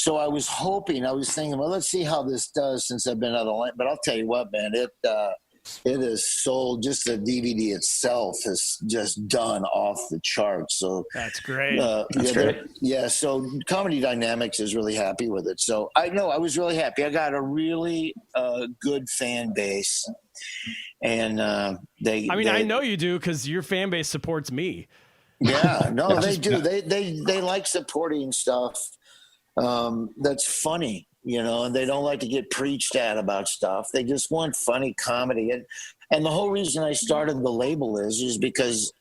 So I was thinking, well, let's see how this does since I've been out of the line. But I'll tell you what, man, it is sold. Just the DVD itself has just done off the charts. So that's great. That's great. Yeah. So Comedy Dynamics is really happy with it. So I was really happy. I got a really good fan base, and I know you do because your fan base supports me. Yeah, no, they do. They like supporting stuff that's funny, and they don't like to get preached at about stuff. They just want funny comedy. And the whole reason I started the label is because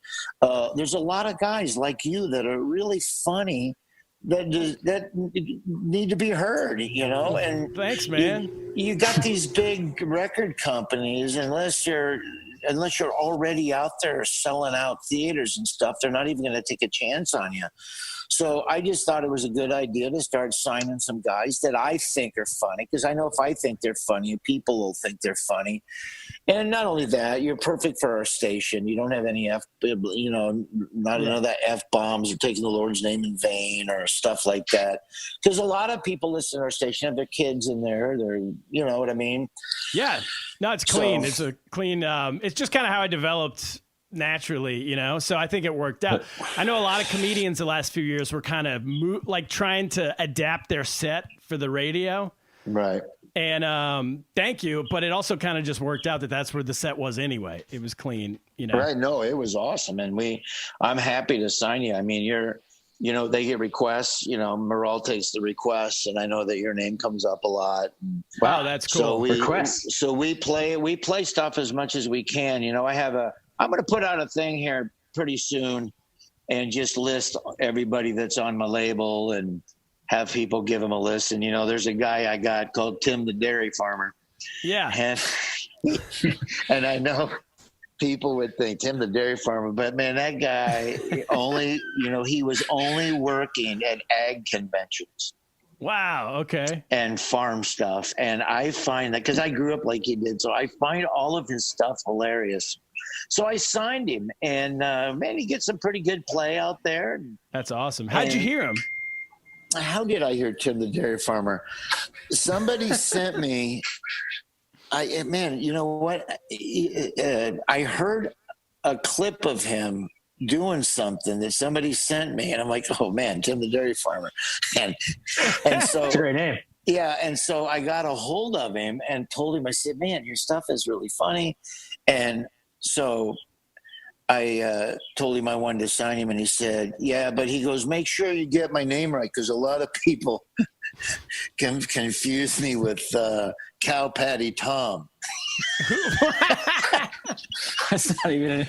there's a lot of guys like you that are really funny that need to be heard, and thanks, man. You got these big record companies, unless you're already out there selling out theaters and stuff, they're not even going to take a chance on you. So I just thought it was a good idea to start signing some guys that I think are funny, because I know if I think they're funny, people will think they're funny. And not only that, you're perfect for our station. You don't have any none of that F-bombs or taking the Lord's name in vain or stuff like that. Because a lot of people listen to our station, have their kids in there. They're, you know what I mean? Yeah. No, it's clean. It's a clean, it's just kind of how I developed naturally, so I think it worked out. I know a lot of comedians the last few years were kind of trying to adapt their set for the radio. Right. And thank you, but it also kind of just worked out that's where the set was anyway. It was clean, Right. No, it was awesome. And I'm happy to sign you. I mean, they get requests, Morale takes the requests, and I know that your name comes up a lot. Wow, that's cool. So we play stuff as much as we can. I'm going to put out a thing here pretty soon and just list everybody that's on my label and have people give them a listen. There's a guy I got called Tim the Dairy Farmer. Yeah. And I know people would think Tim the Dairy Farmer, but man, that guy he was only working at ag conventions. Wow. Okay. And farm stuff. And I find that, because I grew up like he did, so I find all of his stuff hilarious. So I signed him, and man, he gets some pretty good play out there. That's awesome. How'd you hear him? How did I hear Tim the Dairy Farmer? Somebody sent me. You know what? I heard a clip of him doing something that somebody sent me, and I'm like, oh man, Tim the Dairy Farmer, and so that's a great name. Yeah, and so I got a hold of him and told him, I said, man, your stuff is really funny, and so I told him I wanted to sign him, and he said, yeah, but he goes, make sure you get my name right, because a lot of people can confuse me with Cow Patty Tom. That's not even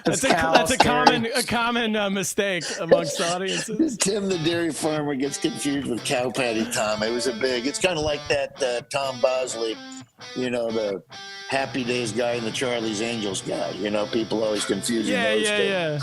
that's a common mistake amongst audiences. Tim the Dairy Farmer gets confused with Cow Patty Tom. It's kind of like that Tom Bosley, the Happy Days guy and the Charlie's Angels guy. People always confuse those two. Yeah.